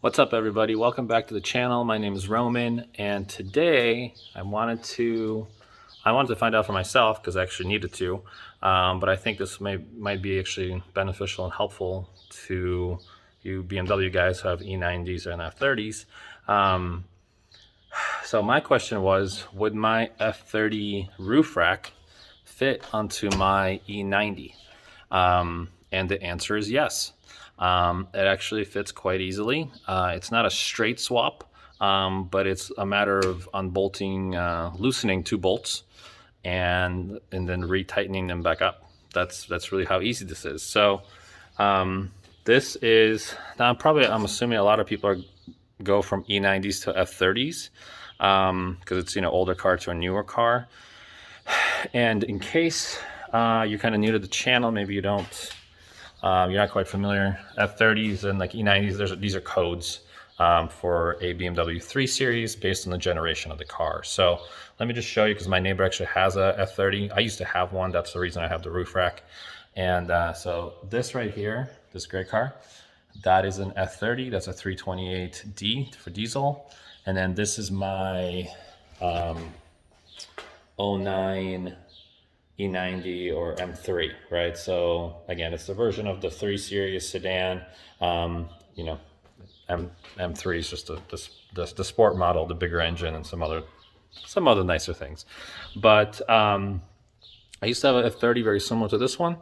What's up, everybody? Welcome back to the channel. My name is Roman, and today I wanted to find out for myself because I actually needed to, but I think this might be actually beneficial and helpful to you BMW guys who have E90s and F30s. So my question was, would my F30 roof rack fit onto my E90? And the answer is yes. It actually fits quite easily. It's not a straight swap, but it's a matter of unbolting, loosening two bolts, and then retightening them back up. That's really how easy this is. So this is now I'm assuming a lot of people go from E90s to F30s because it's older car to a newer car. And in case you're kind of new to the channel, maybe you don't. You're not quite familiar. F30s and like E90s, these are codes for a BMW 3 Series based on the generation of the car. So let me just show you, because my neighbor actually has a F30. I used to have one. That's the reason I have the roof rack. And so this right here, this gray car, that is an F30. That's a 328D for diesel. And then this is my 09 E90 or M3, right? So again, it's the version of the 3 Series sedan. M3 is just the sport model, the bigger engine, and some other nicer things. But I used to have a F30 very similar to this one,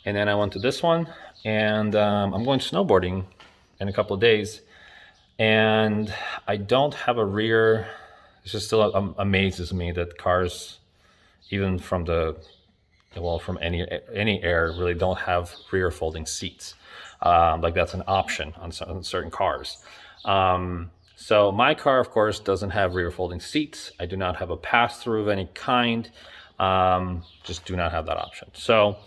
and then I went to this one, and I'm going snowboarding in a couple of days, and I don't have a rear. It just still amazes me that cars, even from from any air, really don't have rear folding seats. Like that's an option on certain cars. So my car, of course, doesn't have rear folding seats. I do not have a pass-through of any kind. Just do not have that option. So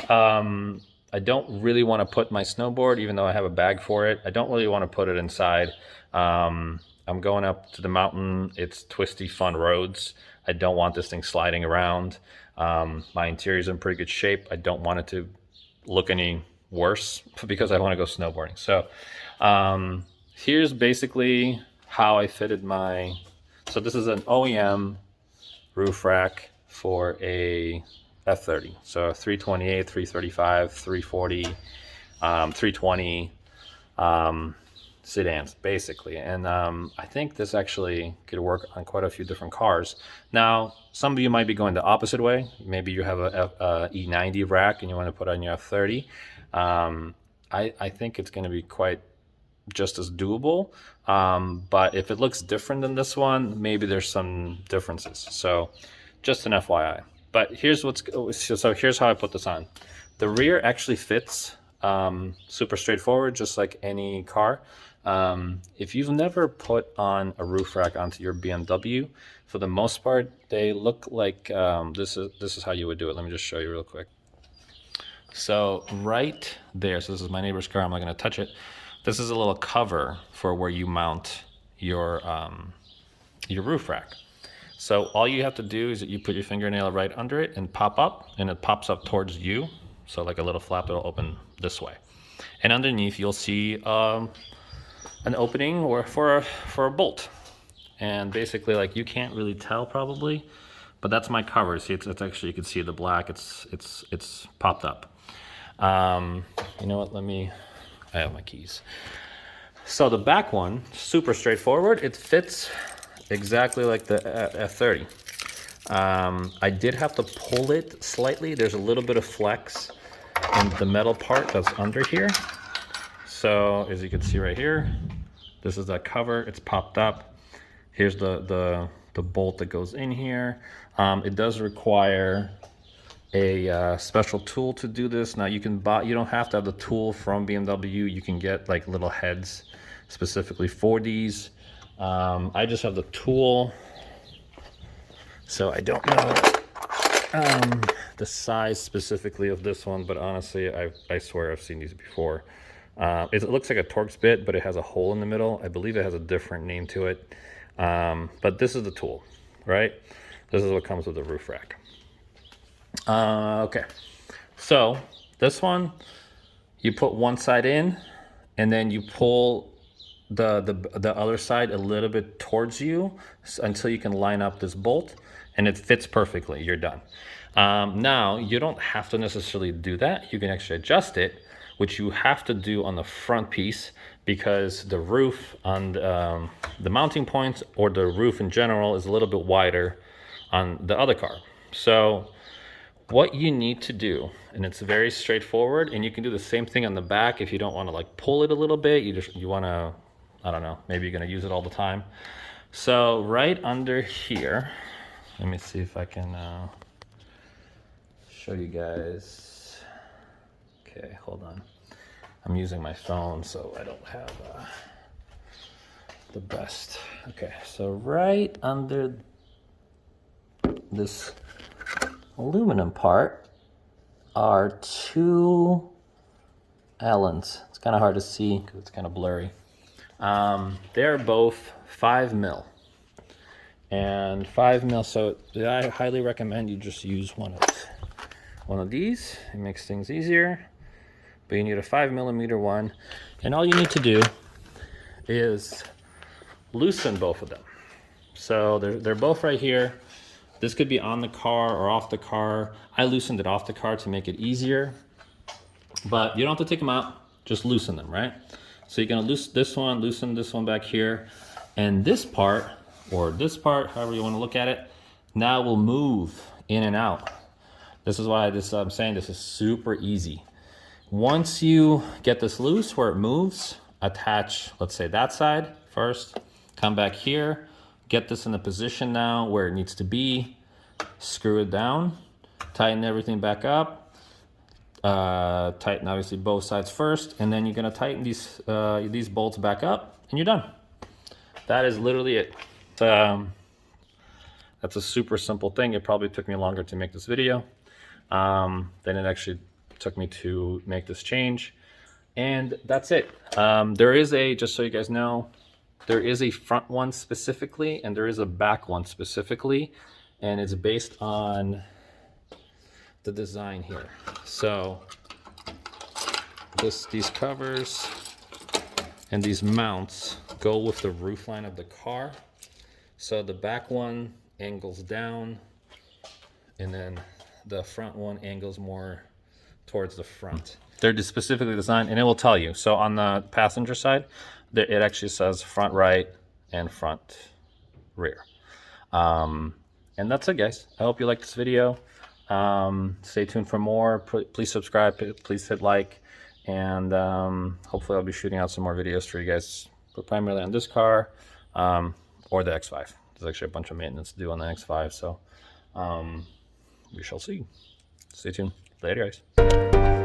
I don't really want to put my snowboard, even though I have a bag for it, I don't really want to put it inside. I'm going up to the mountain. It's twisty, fun roads. I don't want this thing sliding around. My interior's in pretty good shape. I don't want it to look any worse because I want to go snowboarding. So here's basically how I fitted so this is an OEM roof rack for a F30. So 328, 335, 340, 320, sedans basically. And I think this actually could work on quite a few different cars. Now, some of you might be going the opposite way. Maybe you have a E90 rack and you want to put on your F30. I think it's going to be quite just as doable. But if it looks different than this one, maybe there's some differences. So just an FYI. But here's here's how I put this on. The rear actually fits super straightforward, just like any car. If you've never put on a roof rack onto your BMW, for the most part, they look like this is how you would do it. Let me just show you real quick. So right there, so this is my neighbor's car. I'm not going to touch it. This is a little cover for where you mount your roof rack. So all you have to do is that you put your fingernail right under it and pop up, and it pops up towards you. So like a little flap that'll open this way. And underneath you'll see an opening for a bolt. And basically, like, you can't really tell probably, but that's my cover. See, it's actually, you can see the black, it's popped up. You know what, I have my keys. So the back one, super straightforward. It fits exactly like the F30. I did have to pull it slightly. There's a little bit of flex in the metal part that's under here. So as you can see right here, this is that cover. It's popped up. Here's the bolt that goes in here. It does require a special tool to do this. Now you don't have to have the tool from BMW. You can get like little heads specifically for these. I just have the tool, so I don't know the size specifically of this one, but honestly, I swear I've seen these before. It looks like a Torx bit, but it has a hole in the middle. I believe it has a different name to it. But this is the tool, right? This is what comes with the roof rack. Okay, so this one, you put one side in, and then you pull the other side a little bit towards you until you can line up this bolt, and it fits perfectly. You're done. Now, you don't have to necessarily do that. You can actually adjust it, which you have to do on the front piece, because the roof on the mounting points, or the roof in general, is a little bit wider on the other car. So what you need to do, and it's very straightforward, and you can do the same thing on the back if you don't want to like pull it a little bit. You want to, I don't know, maybe you're going to use it all the time. So right under here, let me see if I can show you guys. Okay, hold on. I'm using my phone, so I don't have the best. Okay, so right under this aluminum part are two Allens. It's kind of hard to see because it's kind of blurry. They're both 5 mil. And 5 mil, so I highly recommend you just use one of these. It makes things easier. But you need a 5 millimeter one, and all you need to do is loosen both of them. So they're both right here. This could be on the car or off the car. I loosened it off the car to make it easier, but you don't have to take them out, just loosen them, right? So you're gonna loosen this one back here, and this part, or this part, however you wanna look at it, now will move in and out. This is why I'm saying this is super easy. Once you get this loose where it moves, attach, let's say that side first, come back here, get this in a position now where it needs to be, screw it down, tighten everything back up, tighten obviously both sides first, and then you're gonna tighten these bolts back up, and you're done. That is literally it. That's a super simple thing. It probably took me longer to make this video than it actually took me to make this change, and that's it. There is just so you guys know, there is a front one specifically, and there is a back one specifically, and it's based on the design here. So these covers and these mounts go with the roof line of the car. So the back one angles down, and then the front one angles more towards the front. They're specifically designed, and it will tell you. So on the passenger side, it actually says front right and front rear. And that's it, guys. I hope you like this video. Stay tuned for more. Please subscribe, please hit like, and hopefully I'll be shooting out some more videos for you guys, but primarily on this car or the X5. There's actually a bunch of maintenance to do on the X5, so we shall see. Stay tuned. Later, guys.